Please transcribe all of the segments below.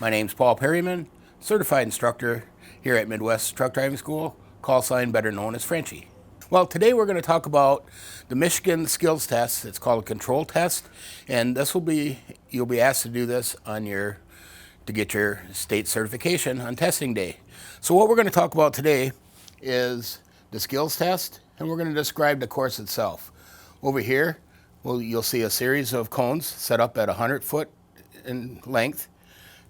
My name's Paul Perryman, certified instructor here at Midwest Truck Driving School, call sign better known as Frenchie. Well, today we're going to talk about the Michigan skills test. It's called a control test, and you'll be asked to do this to get your state certification on testing day. So what we're going to talk about today is the skills test, and we're going to describe the course itself. Over here, you'll see a series of cones set up at 100 foot in length,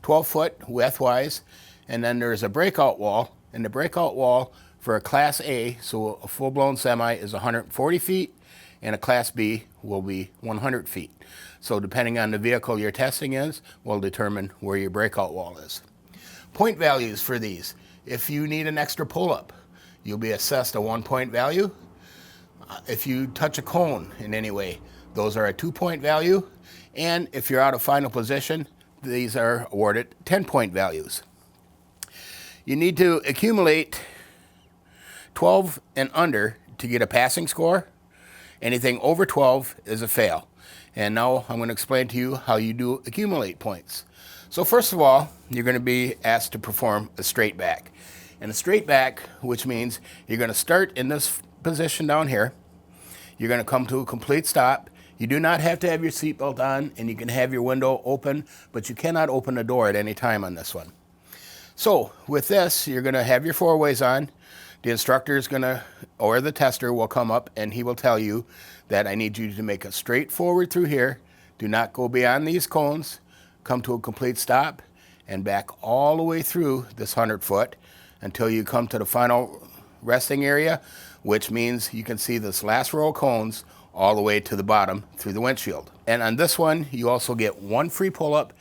12 foot width-wise, and then there's a breakout wall, and the breakout wall for a Class A, so a full-blown semi, is 140 feet, and a Class B will be 100 feet. So depending on the vehicle you're testing will determine where your breakout wall is. Point values for these. If you need an extra pull-up, you'll be assessed a 1-point value. If you touch a cone in any way, those are a 2-point value. And if you're out of final position, these are awarded 10-point values. You need to accumulate 12 and under to get a passing score. Anything over 12 is a fail. And now I'm going to explain to you how you do accumulate points. So first of all, you're going to be asked to perform a straight back. And a straight back, which means you're going to start in this position down here. You're going to come to a complete stop. You do not have to have your seatbelt on, and you can have your window open, but you cannot open the door at any time on this one. So with this, you're going to have your four-ways on. The instructor is going to, or the tester will come up, and he will tell you that I need you to make a straight forward through here. Do not go beyond these cones. Come to a complete stop and back all the way through this 100 foot until you come to the final resting area, which means you can see this last row of cones all the way to the bottom through the windshield. And on this one, you also get one free pull-up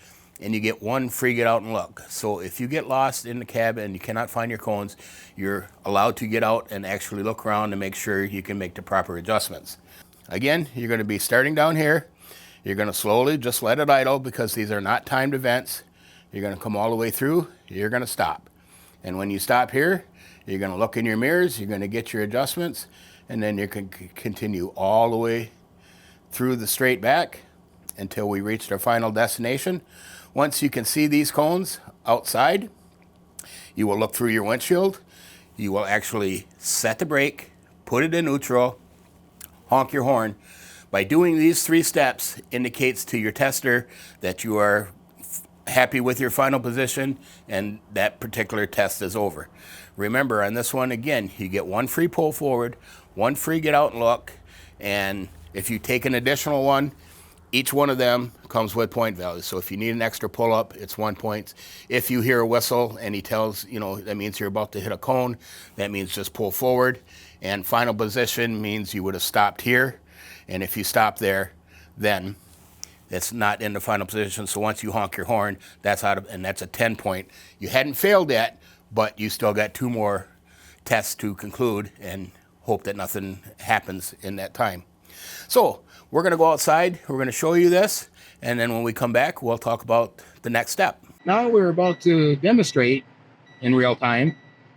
and you get one free get out and look. So if you get lost in the cab and you cannot find your cones, you're allowed to get out and actually look around to make sure you can make the proper adjustments. Again, you're going to be starting down here. You're going to slowly just let it idle because these are not timed events. You're going to come all the way through. You're going to stop. And when you stop here, you're going to look in your mirrors. You're going to get your adjustments. And then you can continue all the way through the straight back until we reach our final destination. Once you can see these cones outside, you will look through your windshield. You will actually set the brake, put it in neutral, honk your horn. By doing these 3 steps indicates to your tester that you are happy with your final position and that particular test is over. Remember, on this one, again, you get one free pull forward, one free get out and look, and if you take an additional one, each one of them comes with point values. So if you need an extra pull-up, it's 1 point. If you hear a whistle and he tells, that means you're about to hit a cone, that means just pull forward. And final position means you would have stopped here. And if you stop there, then it's not in the final position. So once you honk your horn, that's a 10-point. You hadn't failed yet, but you still got 2 more tests to conclude and hope that nothing happens in that time. So we're going to go outside, we're going to show you this, and then when we come back, we'll talk about the next step. Now we're about to demonstrate in real time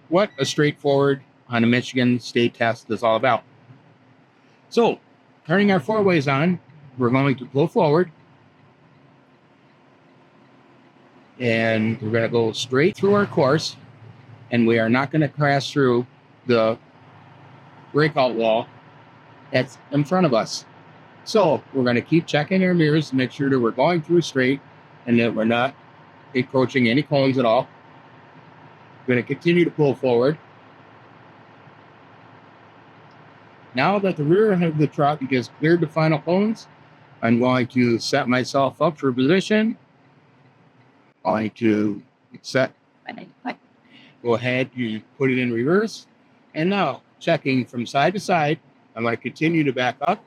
what a straightforward on a Michigan state test is all about. So, turning our four-ways on, we're going to pull forward, and we're going to go straight through our course, and we are not going to crash through the breakout wall that's in front of us. So we're going to keep checking our mirrors to make sure that we're going through straight and that we're not encroaching any cones at all. We're going to continue to pull forward. Now that the rear of the truck has cleared the final cones, I'm going to set myself up for position. I'm going to go ahead, you put it in reverse. And now, checking from side to side, I'm going to continue to back up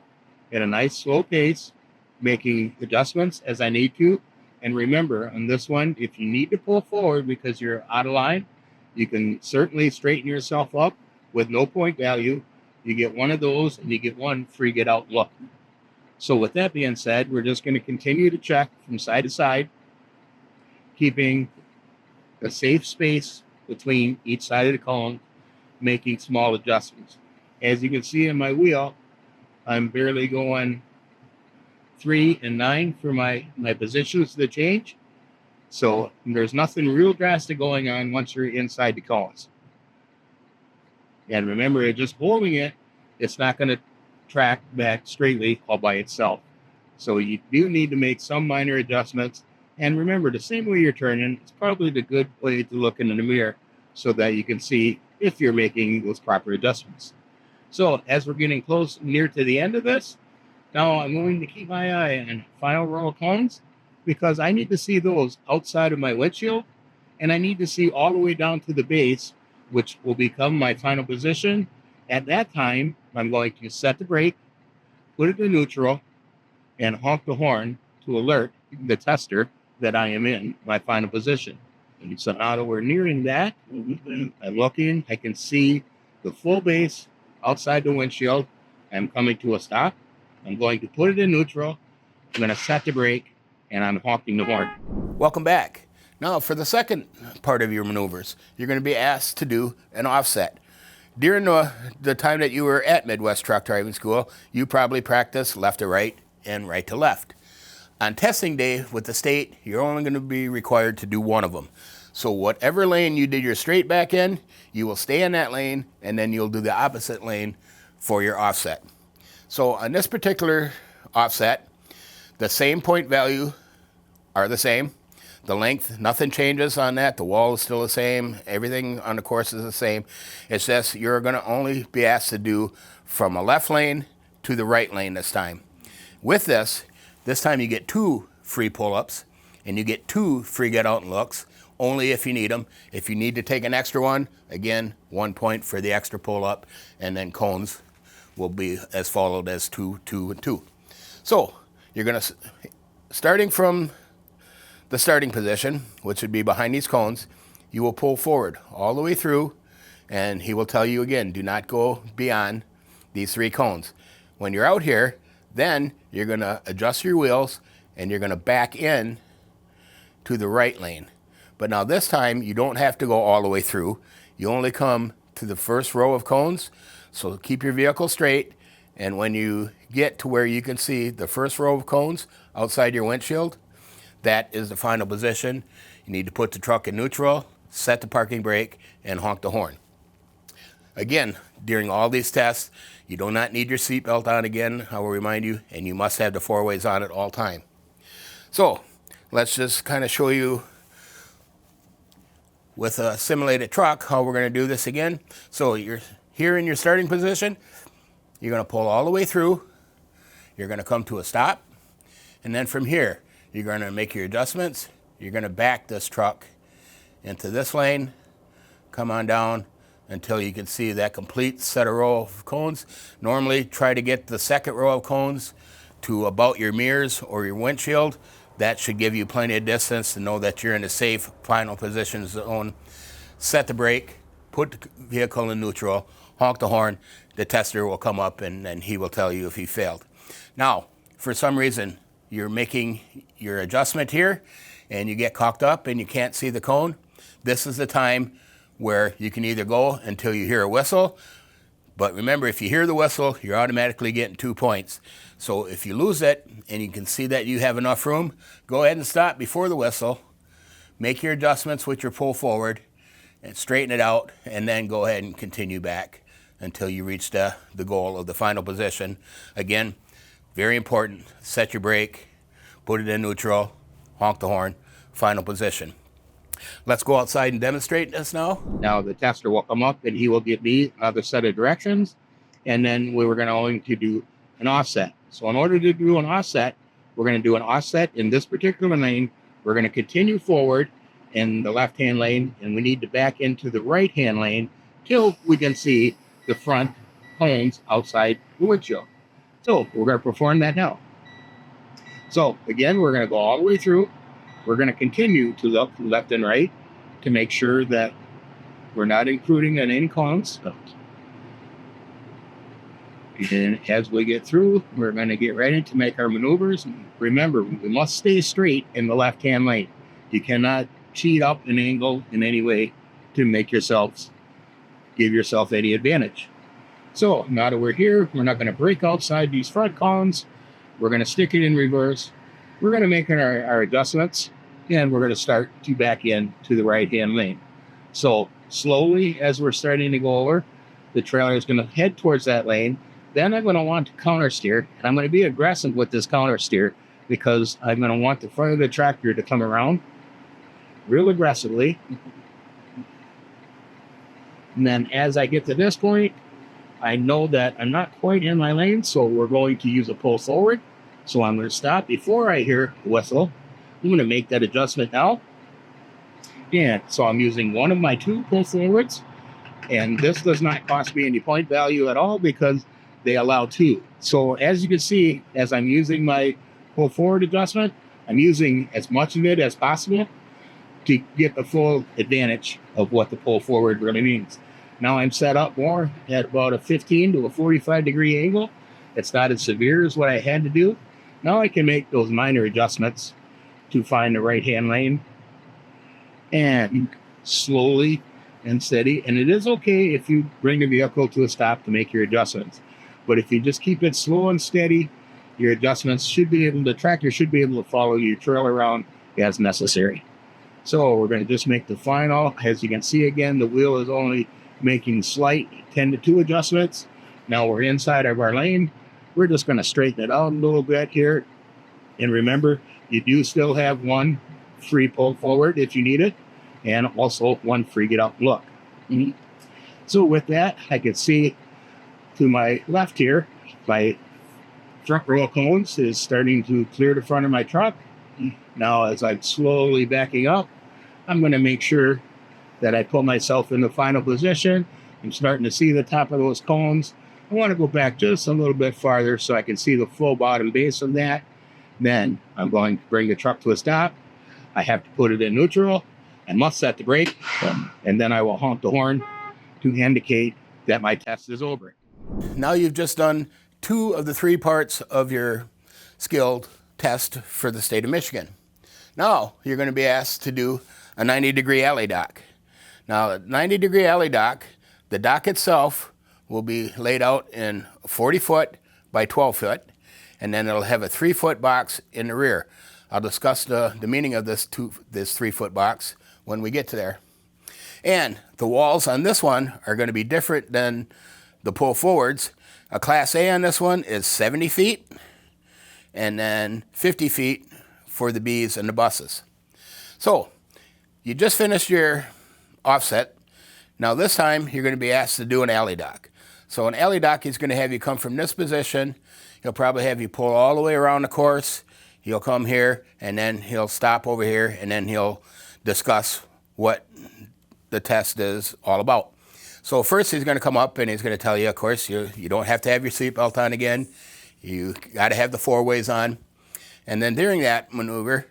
at a nice slow pace, making adjustments as I need to. And remember, on this one, if you need to pull forward because you're out of line, you can certainly straighten yourself up with no point value. You get one of those and you get one free get out look. So with that being said, we're just going to continue to check from side to side, keeping a safe space between each side of the cone, making small adjustments. As you can see in my wheel, I'm barely going 3 and 9 for my positions to change. So there's nothing real drastic going on once you're inside the cones. And remember, just holding it, it's not going to track back straightly all by itself. So you do need to make some minor adjustments. And remember, the same way you're turning, it's probably the good way to look into the mirror so that you can see if you're making those proper adjustments. So as we're getting close near to the end of this, now I'm going to keep my eye on final row of cones because I need to see those outside of my windshield, and I need to see all the way down to the base, which will become my final position. At that time, I'm going to set the brake, put it in neutral, and honk the horn to alert the tester that I am in my final position. And so now that we're nearing that, I'm looking, I can see the full base outside the windshield. I'm coming to a stop. I'm going to put it in neutral. I'm going to set the brake, and I'm honking the horn. Welcome back. Now for the second part of your maneuvers, you're going to be asked to do an offset. During the time that you were at Midwest Truck Driving School, you probably practiced left to right and right to left. On testing day with the state, you're only going to be required to do one of them. So whatever lane you did your straight back in, you will stay in that lane, and then you'll do the opposite lane for your offset. So on this particular offset, the same point value are the same. The length, nothing changes on that. The wall is still the same. Everything on the course is the same. It's just you're going to only be asked to do from a left lane to the right lane this time. With this time you get 2 free pull-ups, and you get 2 free get-out and looks, only if you need them. If you need to take an extra one, again, 1 point for the extra pull-up, and then cones will be as followed as 2, 2, and 2. So you're going to, starting from the starting position, which would be behind these cones, you will pull forward all the way through, and he will tell you again, do not go beyond these 3 cones. When you're out here, then you're going to adjust your wheels, and you're going to back in to the right lane. But now this time, you don't have to go all the way through. You only come to the first row of cones, so keep your vehicle straight, and when you get to where you can see the first row of cones outside your windshield, that is the final position. You need to put the truck in neutral, set the parking brake, and honk the horn. Again, during all these tests, you do not need your seatbelt on again, I will remind you, and you must have the 4-ways on at all time. So let's just kind of show you with a simulated truck how we're going to do this again. So you're here in your starting position. You're going to pull all the way through. You're going to come to a stop. And then from here, you're going to make your adjustments. You're going to back this truck into this lane, come on down until you can see that complete set of row of cones. Normally try to get the second row of cones to about your mirrors or your windshield. That should give you plenty of distance to know that you're in a safe final position zone. Set the brake, put the vehicle in neutral, honk the horn. The tester will come up and he will tell you if he failed. Now, for some reason, you're making your adjustment here and you get cocked up and you can't see the cone. This is the time where you can either go until you hear a whistle, but remember, if you hear the whistle, you're automatically getting 2 points. So if you lose it and you can see that you have enough room, go ahead and stop before the whistle, make your adjustments with your pull forward, and straighten it out, and then go ahead and continue back until you reach the goal of the final position. Again, very important, set your brake, put it in neutral, honk the horn, final position. Let's go outside and demonstrate this now. Now the tester will come up and he will give me another set of directions, and then we were going to do an offset. So in order to do an offset, we're going to do an offset in this particular lane. We're going to continue forward in the left-hand lane, and we need to back into the right-hand lane till we can see the front cones outside the windshield. So we're going to perform that now. So again, we're going to go all the way through. We're going to continue to look left and right to make sure that we're not intruding on any cones. And as we get through, we're going to get ready to make our maneuvers. Remember, we must stay straight in the left-hand lane. You cannot cheat up an angle in any way to make give yourself any advantage. So now that we're here, we're not going to break outside these front cones. We're going to stick it in reverse. We're going to make our adjustments. and we're going to start to back in to the right-hand lane. So slowly, as we're starting to go over, the trailer is going to head towards that lane. Then I'm going to want to counter steer, and I'm going to be aggressive with this counter steer because I'm going to want the front of the tractor to come around real aggressively. And then as I get to this point, I know that I'm not quite in my lane, so we're going to use a pull forward. So I'm going to stop before I hear the whistle. I'm going to make that adjustment now. And so I'm using one of my 2 pull forwards, and this does not cost me any point value at all because they allow 2. So as you can see, as I'm using my pull forward adjustment, I'm using as much of it as possible to get the full advantage of what the pull forward really means. Now I'm set up more at about a 15 to a 45 degree angle. It's not as severe as what I had to do. Now I can make those minor adjustments to find the right-hand lane and slowly and steady. And it is okay if you bring the vehicle to a stop to make your adjustments. But if you just keep it slow and steady, your adjustments should be able, the tractor should be able to follow your trailer around as necessary. So we're going to just make the final. As you can see again, the wheel is only making slight 10 to 2 adjustments. Now we're inside of our lane. We're just going to straighten it out a little bit here. And remember, you do still have 1 free pull forward if you need it, and also 1 free get out and look. So with that, I can see to my left here, my front row of cones is starting to clear the front of my truck. Now as I'm slowly backing up, I'm going to make sure that I pull myself in the final position. I'm starting to see the top of those cones. I want to go back just a little bit farther so I can see the full bottom base of that. Then I'm going to bring the truck to a stop. I have to put it in neutral and must set the brake. And then I will honk the horn to indicate that my test is over. Now you've just done 2 of the 3 parts of your skilled test for the state of Michigan. Now you're going to be asked to do a 90-degree alley dock. Now, a 90-degree alley dock, the dock itself will be laid out in 40 foot by 12 foot, and then it'll have a 3-foot box in the rear. I'll discuss the meaning of this 3-foot box when we get to there. And the walls on this one are going to be different than the pull forwards. A Class A on this one is 70 feet, and then 50 feet for the Bs and the buses. So, you just finished your offset. Now this time you're going to be asked to do an alley dock. So an alley dock is going to have you come from this position. He'll probably have you pull all the way around the course. He'll come here and then he'll stop over here and then he'll discuss what the test is all about. So first he's going to come up and he's going to tell you, of course, you don't have to have your seatbelt on again. You got to have the 4-ways on. And then during that maneuver,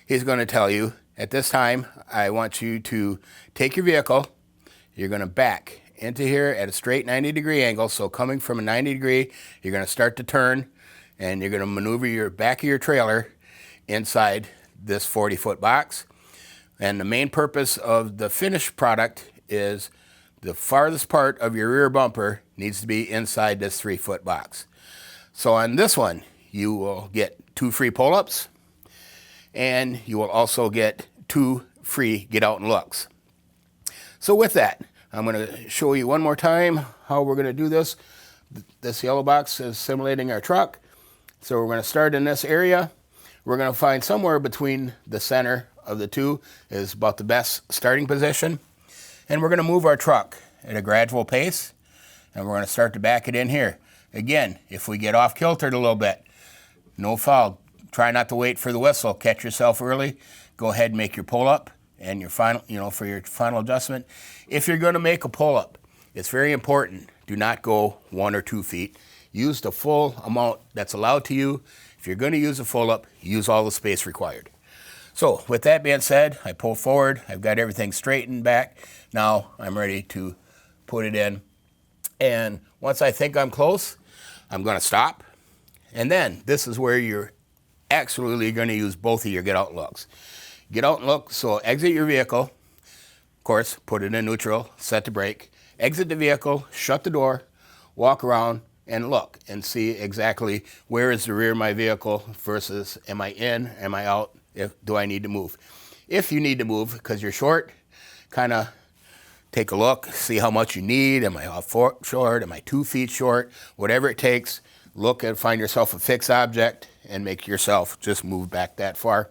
he's going to tell you, at this time, I want you to take your vehicle. You're going to back into here at a straight 90-degree angle. So coming from a 90 degree, you're going to start to turn and you're going to maneuver your back of your trailer inside this 40-foot box. And the main purpose of the finished product is the farthest part of your rear bumper needs to be inside this 3-foot box. So on this one, you will get 2 free pull-ups, and you will also get 2 free get out and looks. So with that, I'm going to show you one more time how we're going to do this. This yellow box is simulating our truck. So we're going to start in this area. We're going to find somewhere between the center of the 2 is about the best starting position. And we're going to move our truck at a gradual pace. And we're going to start to back it in here. Again, if we get off kiltered a little bit, no foul. Try not to wait for the whistle. Catch yourself early. Go ahead and make your pull-up and your final, for your final adjustment. If you're going to make a pull-up, it's very important. Do not go 1 or 2 feet. Use the full amount that's allowed to you. If you're going to use a pull-up, use all the space required. So with that being said, I pull forward. I've got everything straightened back. Now I'm ready to put it in. And once I think I'm close, I'm going to stop. And then this is where you're absolutely going to use both of your get out looks. Get out and look, so exit your vehicle. Of course, put it in neutral, set the brake. Exit the vehicle, shut the door, walk around and look and see exactly where is the rear of my vehicle versus am I in, am I out, do I need to move. If you need to move because you're short, kind of take a look, see how much you need. Am I off short? Am I 2 feet short? Whatever it takes, look and find yourself a fixed object and make yourself just move back that far.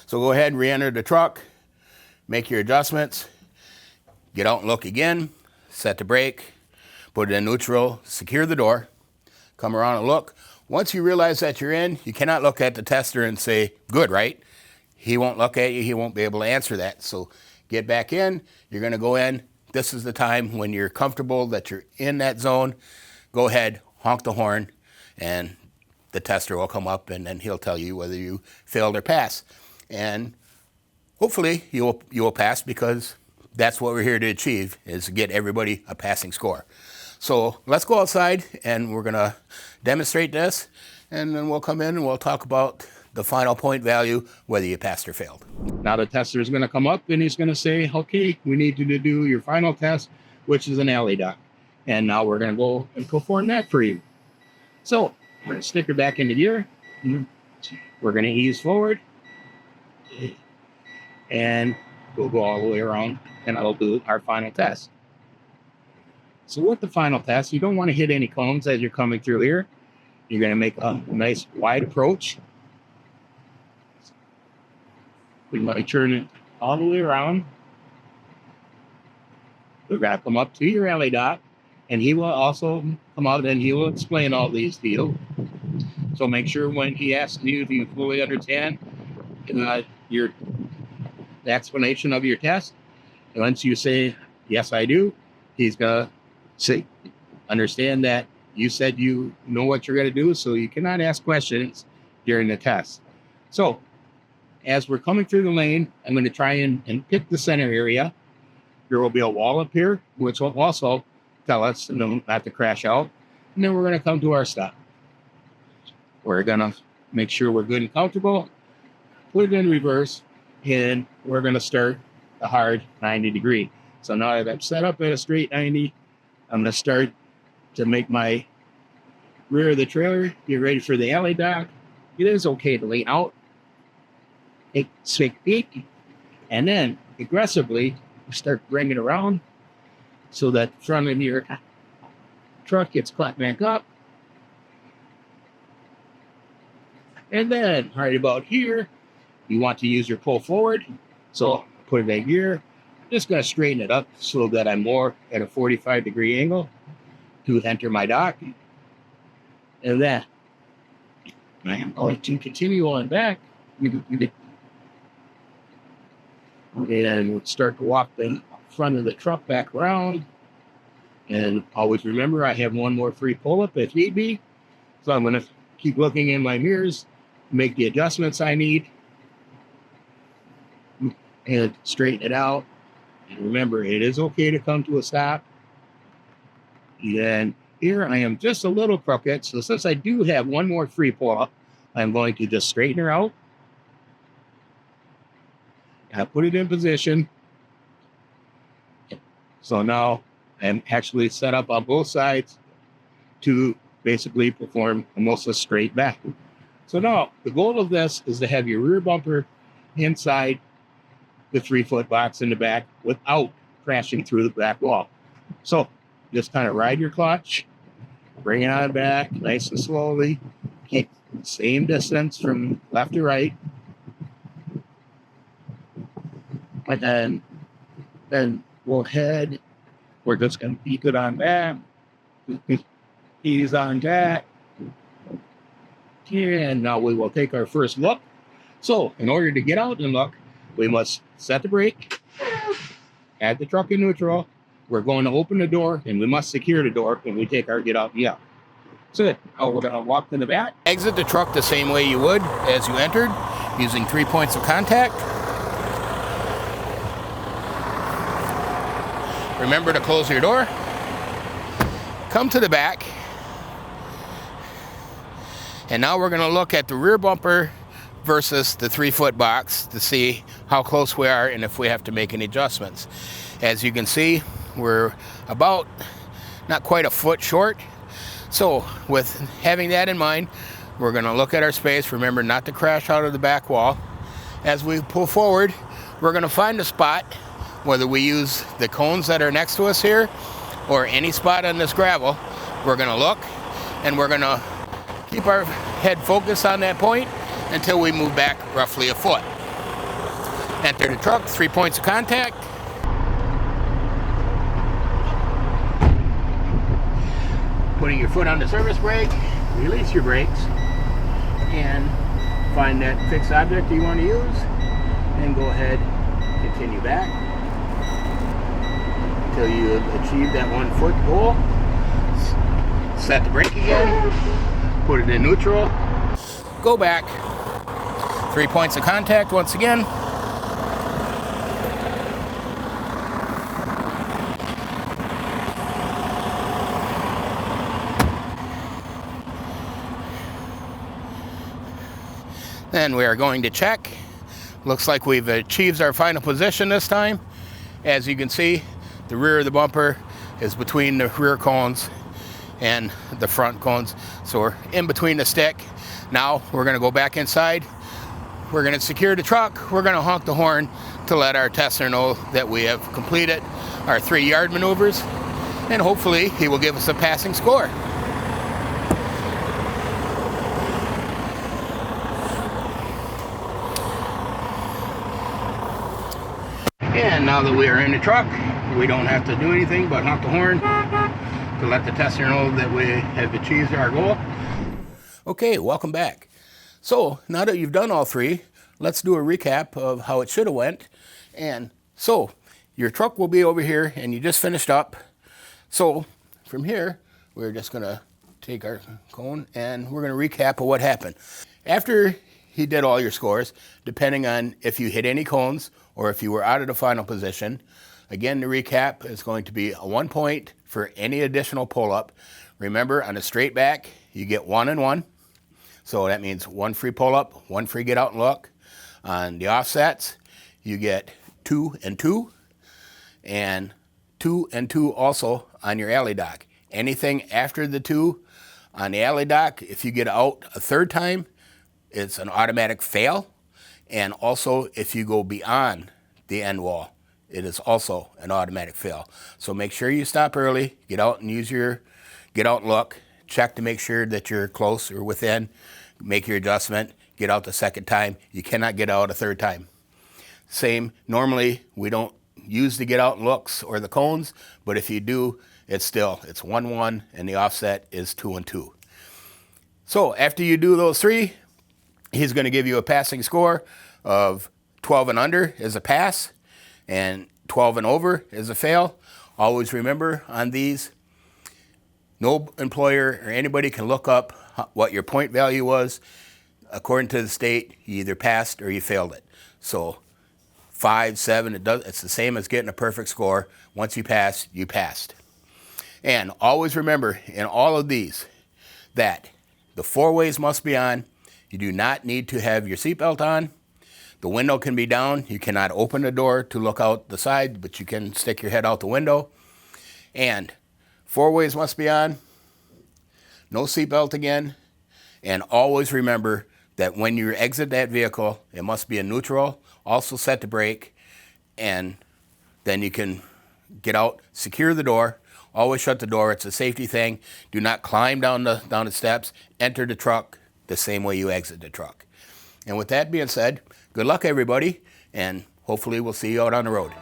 So go ahead and re-enter the truck, make your adjustments, get out and look again, set the brake, put it in neutral, secure the door, come around and look. Once you realize that you're in, you cannot look at the tester and say, good, right? He won't look at you, he won't be able to answer that. So get back in, you're gonna go in. This is the time when you're comfortable that you're in that zone. Go ahead, honk the horn, and the tester will come up and then he'll tell you whether you failed or passed. And hopefully you will pass, because that's what we're here to achieve, is to get everybody a passing score. So let's go outside and we're gonna demonstrate this, and then we'll come in and we'll talk about the final point value, whether you passed or failed. Now the tester is going to come up and he's going to say, okay, we need you to do your final test, which is an alley dock. And now we're going to go and perform that for you. So we're going to stick her back into gear. We're going to ease forward. And we'll go all the way around and that'll do our final test. So with the final test, you don't want to hit any cones as you're coming through here. You're going to make a nice wide approach. We might turn it all the way around. We're going to come up to your alley dock, and he will also come out and he will explain all these to you. So make sure when he asks you if you fully understand the explanation of your test. And once you say, yes, I do, he's going to say, understand that you said you know what you're going to do, so you cannot ask questions during the test. So as we're coming through the lane, I'm going to try and pick the center area. There will be a wall up here, which will also tell us not to crash out. And then we're going to come to our stop. We're going to make sure we're good and comfortable, put it in reverse, and we're going to start a hard 90 degree. So now that I'm set up at a straight 90, I'm going to start to make my rear of the trailer get ready for the alley dock. It is okay to lean out. Take 6 feet, and then aggressively start bringing it around so that the front of your truck gets clapped back up. And then right about here, you want to use your pull forward. So put it in gear. Just going to straighten it up so that I'm more at a 45 degree angle to enter my dock. And then I am going to continue on back. And we'll start to walk the front of the truck back around. And always remember, I have one more free pull-up if need be. So I'm going to keep looking in my mirrors, make the adjustments I need, and straighten it out. And remember, it is okay to come to a stop. And here I am just a little crooked. So since I do have one more free pull-up, I'm going to just straighten her out. I put it in position. So now I'm actually set up on both sides to basically perform almost a straight back. So now the goal of this is to have your rear bumper inside the 3-foot box in the back without crashing through the back wall. So just kind of ride your clutch, bring it on back nice and slowly. Keep the same distance from left to right. And then we'll head. We're just going to keep it on back. Ease on back. And now we will take our first look. So in order to get out and look, we must set the brake, add the truck in neutral. We're going to open the door, and we must secure the door when we take our get out and out. So now we're going to walk to the back. Exit the truck the same way you would as you entered, using 3 points of contact. Remember to close your door. Come to the back. And now we're going to look at the rear bumper versus the 3-foot box to see how close we are and if we have to make any adjustments. As you can see, we're about not quite a foot short. So with having that in mind, we're going to look at our space. Remember not to crash out of the back wall. As we pull forward, we're going to find a spot, whether we use the cones that are next to us here or any spot on this gravel. We're going to look and we're going to keep our head focused on that point until we move back roughly a foot. Enter the truck, 3 points of contact. Putting your foot on the service brake, release your brakes, and find that fixed object you want to use, and go ahead, continue back until you achieve that 1 foot goal. Set the brake again, put it in neutral, go back, 3 points of contact once again. Then we are going to check. Looks like we've achieved our final position this time. As you can see, the rear of the bumper is between the rear cones and the front cones. So we're in between the stick. Now we're going to go back inside. We're going to secure the truck. We're going to honk the horn to let our tester know that we have completed our 3-yard maneuvers. And hopefully he will give us a passing score. And now that we are in the truck, we don't have to do anything but honk the horn to let the tester know that we have achieved our goal. Okay, welcome back. So now that you've done all 3, let's do a recap of how it should have went. And so your truck will be over here and you just finished up. So from here, we're just gonna take our cone and we're gonna recap of what happened. After he did all your scores, depending on if you hit any cones or if you were out of the final position. Again, the recap is going to be a 1 point for any additional pull-up. Remember, on a straight back, you get 1 and 1. So that means 1 free pull-up, 1 free get out and look. On the offsets, you get 2 and 2, and 2 and 2 also on your alley dock. Anything after the 2 on the alley dock, if you get out a 3rd time, it's an automatic fail. And also, if you go beyond the end wall, it is also an automatic fail. So make sure you stop early, get out and use your get out and look, check to make sure that you're close or within, make your adjustment, get out the 2nd time. You cannot get out a 3rd time. Same, normally we don't use the get out and looks or the cones, but if you do, it's 1-1 and the offset is 2 and 2. So after you do those 3, he's going to give you a passing score of 12 and under is a pass, and 12 and over is a fail. Always remember on these, no employer or anybody can look up what your point value was. According to the state, you either passed or you failed it. So 5, 7, it's the same as getting a perfect score. Once you pass, you passed. And always remember in all of these that the 4 ways must be on. You do not need to have your seatbelt on. The window can be down. You cannot open the door to look out the side, but you can stick your head out the window. And 4 ways must be on. No seatbelt again. And always remember that when you exit that vehicle, it must be in neutral. Also set the brake, and then you can get out, secure the door. Always shut the door. It's a safety thing. Do not climb down the steps. Enter the truck the same way you exit the truck. And with that being said, good luck everybody, and hopefully we'll see you out on the road.